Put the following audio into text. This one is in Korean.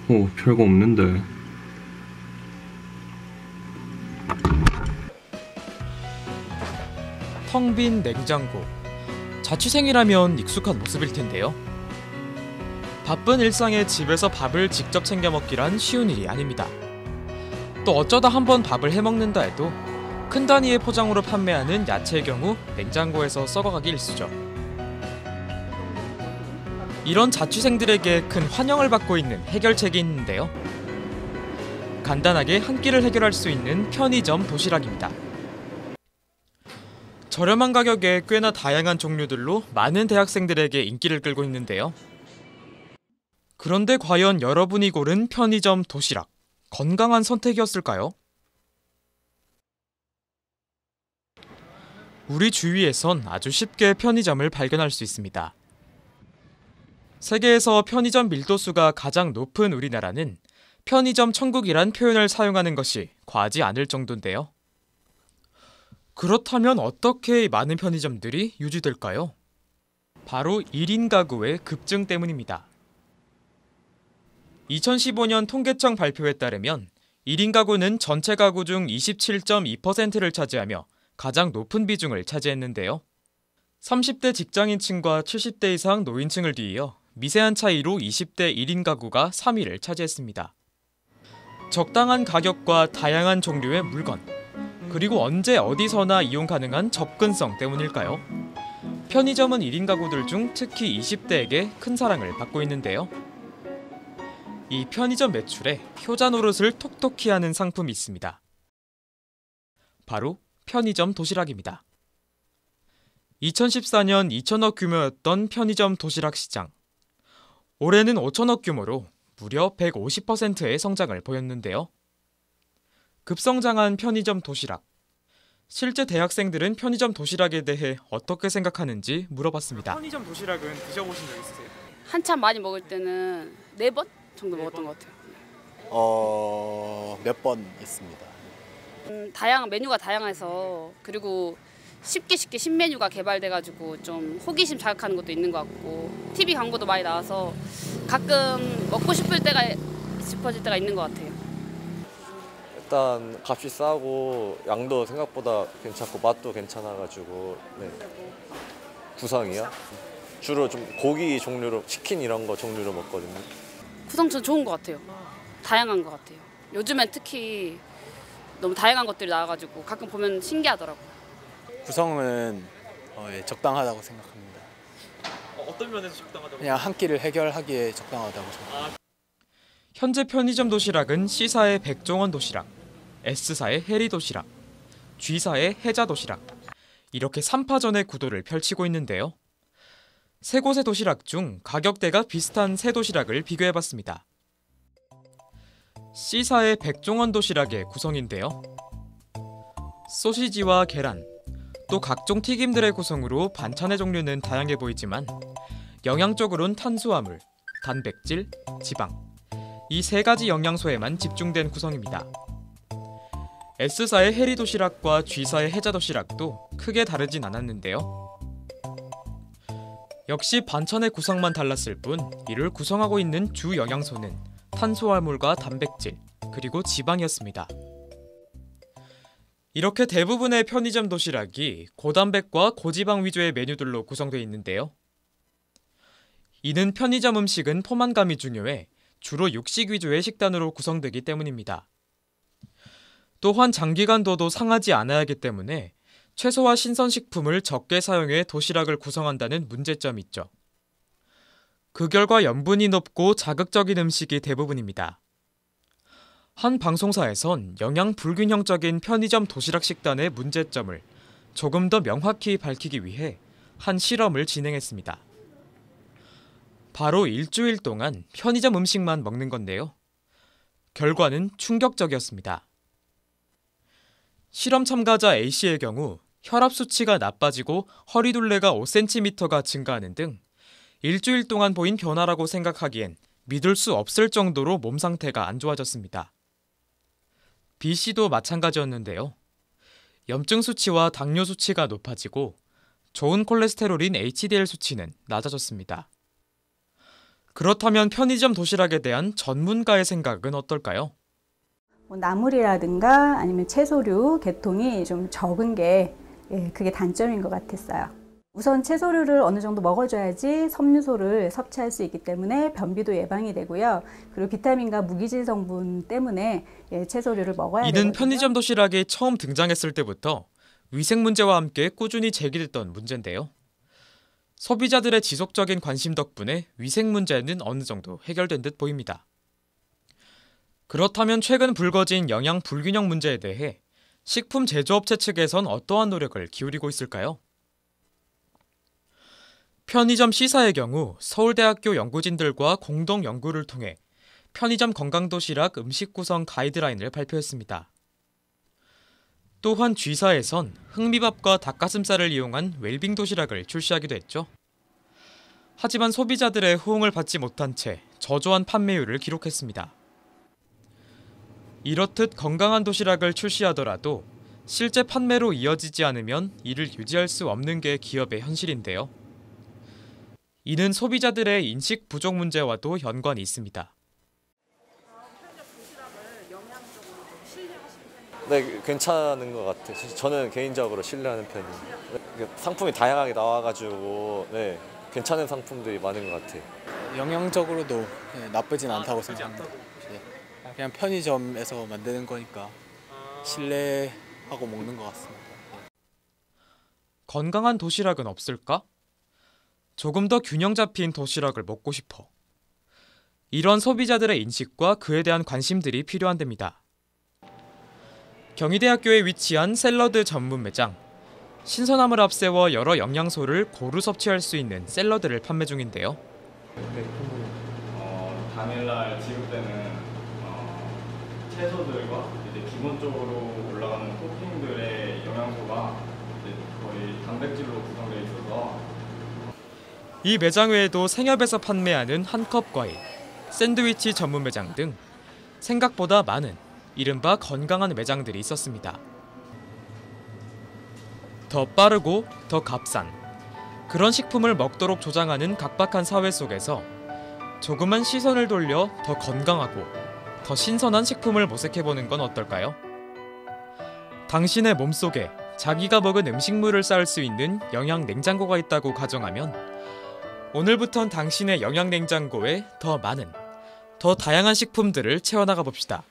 뭐 별거 없는데. 텅 빈 냉장고. 자취생이라면 익숙한 모습일 텐데요. 바쁜 일상에 집에서 밥을 직접 챙겨 먹기란 쉬운 일이 아닙니다. 또 어쩌다 한번 밥을 해먹는다 해도 큰 단위의 포장으로 판매하는 야채의 경우 냉장고에서 썩어가기 일쑤죠. 이런 자취생들에게 큰 환영을 받고 있는 해결책이 있는데요. 간단하게 한 끼를 해결할 수 있는 편의점 도시락입니다. 저렴한 가격에 꽤나 다양한 종류들로 많은 대학생들에게 인기를 끌고 있는데요. 그런데 과연 여러분이 고른 편의점 도시락, 건강한 선택이었을까요? 우리 주위에선 아주 쉽게 편의점을 발견할 수 있습니다. 세계에서 편의점 밀도수가 가장 높은 우리나라는 편의점 천국이란 표현을 사용하는 것이 과하지 않을 정도인데요. 그렇다면 어떻게 많은 편의점들이 유지될까요? 바로 1인 가구의 급증 때문입니다. 2015년 통계청 발표에 따르면 1인 가구는 전체 가구 중 27.2%를 차지하며 가장 높은 비중을 차지했는데요. 30대 직장인층과 70대 이상 노인층을 뒤이어 미세한 차이로 20대 1인 가구가 3위를 차지했습니다. 적당한 가격과 다양한 종류의 물건, 그리고 언제 어디서나 이용 가능한 접근성 때문일까요? 편의점은 1인 가구들 중 특히 20대에게 큰 사랑을 받고 있는데요. 이 편의점 매출에 효자 노릇을 톡톡히 하는 상품이 있습니다. 바로 편의점 도시락입니다. 2014년 2천억 규모였던 편의점 도시락 시장. 올해는 5천억 규모로 무려 150%의 성장을 보였는데요. 급성장한 편의점 도시락. 실제 대학생들은 편의점 도시락에 대해 어떻게 생각하는지 물어봤습니다. 편의점 도시락은 드셔보신 적 있으세요? 한참 많이 먹을 때는 4번 정도 먹었던 것 같아요. 몇 번 있습니다. 메뉴가 다양해서, 그리고 쉽게 신메뉴가 개발돼가지고 좀 호기심 자극하는 것도 있는 것 같고, TV 광고도 많이 나와서 가끔 먹고 싶어질 때가 있는 것 같아요. 일단 값이 싸고 양도 생각보다 괜찮고 맛도 괜찮아가지고. 네. 구성이요? 주로 좀 고기 종류로, 치킨 이런 거 종류로 먹거든요. 구성 전 좋은 것 같아요. 다양한 것 같아요. 요즘엔 특히 너무 다양한 것들이 나와가지고 가끔 보면 신기하더라고요. 구성은 적당하다고 생각합니다. 어떤 면에서 적당하다고? 그냥 한 끼를 해결하기에 적당하다고 생각합니다. 현재 편의점 도시락은 C사의 백종원 도시락, S사의 해리 도시락, G사의 해자 도시락, 이렇게 3파전의 구도를 펼치고 있는데요. 세 곳의 도시락 중 가격대가 비슷한 세 도시락을 비교해봤습니다. C사의 백종원 도시락의 구성인데요. 소시지와 계란, 또 각종 튀김들의 구성으로 반찬의 종류는 다양해 보이지만 영양적으로는 탄수화물, 단백질, 지방, 이 세 가지 영양소에만 집중된 구성입니다. S사의 해리 도시락과 G사의 해자 도시락도 크게 다르진 않았는데요. 역시 반찬의 구성만 달랐을 뿐 이를 구성하고 있는 주 영양소는 탄수화물과 단백질, 그리고 지방이었습니다. 이렇게 대부분의 편의점 도시락이 고단백과 고지방 위주의 메뉴들로 구성되어 있는데요. 이는 편의점 음식은 포만감이 중요해 주로 육식 위주의 식단으로 구성되기 때문입니다. 또한 장기간 둬도 상하지 않아야 하기 때문에 채소와 신선식품을 적게 사용해 도시락을 구성한다는 문제점이 있죠. 그 결과 염분이 높고 자극적인 음식이 대부분입니다. 한 방송사에선 영양 불균형적인 편의점 도시락 식단의 문제점을 조금 더 명확히 밝히기 위해 한 실험을 진행했습니다. 바로 일주일 동안 편의점 음식만 먹는 건데요. 결과는 충격적이었습니다. 실험 참가자 A씨의 경우 혈압 수치가 나빠지고 허리둘레가 5cm가 증가하는 등 일주일 동안 보인 변화라고 생각하기엔 믿을 수 없을 정도로 몸 상태가 안 좋아졌습니다. B씨도 마찬가지였는데요. 염증 수치와 당뇨 수치가 높아지고 좋은 콜레스테롤인 HDL 수치는 낮아졌습니다. 그렇다면 편의점 도시락에 대한 전문가의 생각은 어떨까요? 뭐 나물이라든가 아니면 채소류 계통이 좀 적은 게 그게 단점인 것 같았어요. 우선 채소류를 어느 정도 먹어줘야지 섬유소를 섭취할 수 있기 때문에 변비도 예방이 되고요. 그리고 비타민과 무기질 성분 때문에 채소류를 먹어야 되거든요. 이는 편의점 도시락이 처음 등장했을 때부터 위생 문제와 함께 꾸준히 제기됐던 문제인데요. 소비자들의 지속적인 관심 덕분에 위생 문제는 어느 정도 해결된 듯 보입니다. 그렇다면 최근 불거진 영양 불균형 문제에 대해 식품 제조업체 측에선 어떠한 노력을 기울이고 있을까요? 편의점 시사의 경우 서울대학교 연구진들과 공동 연구를 통해 편의점 건강도시락 음식 구성 가이드라인을 발표했습니다. 또한 G사에선 흑미밥과 닭가슴살을 이용한 웰빙 도시락을 출시하기도 했죠. 하지만 소비자들의 호응을 받지 못한 채 저조한 판매율을 기록했습니다. 이렇듯 건강한 도시락을 출시하더라도 실제 판매로 이어지지 않으면 이를 유지할 수 없는 게 기업의 현실인데요. 이는 소비자들의 인식 부족 문제와도 연관이 있습니다. 네, 괜찮은 것 같아요. 저는 개인적으로 신뢰하는 편이에요. 상품이 다양하게 나와가지고 네, 괜찮은 상품들이 많은 것 같아요. 영양적으로도 나쁘진 않다고 생각합니다. 그냥 편의점에서 만드는 거니까 신뢰하고 먹는 것 같습니다. 건강한 도시락은 없을까? 조금 더 균형 잡힌 도시락을 먹고 싶어. 이런 소비자들의 인식과 그에 대한 관심들이 필요한답니다. 경희대학교에 위치한 샐러드 전문 매장. 신선함을 앞세워 여러 영양소를 고루 섭취할 수 있는 샐러드를 판매 중인데요. 당일날 지급되는 채소들과 이제 기본적으로 올라가는 토핑들의 영양소가 이제 거의 단백질로 구성되어 있어서 이 매장 외에도 생협에서 판매하는 한컵 과일, 샌드위치 전문 매장 등 생각보다 많은 이른바 건강한 매장들이 있었습니다. 더 빠르고 더 값싼 그런 식품을 먹도록 조장하는 각박한 사회 속에서 조그만 시선을 돌려 더 건강하고 더 신선한 식품을 모색해보는 건 어떨까요? 당신의 몸속에 자기가 먹은 음식물을 쌓을 수 있는 영양 냉장고가 있다고 가정하면 오늘부턴 당신의 영양 냉장고에 더 많은, 더 다양한 식품들을 채워나가 봅시다.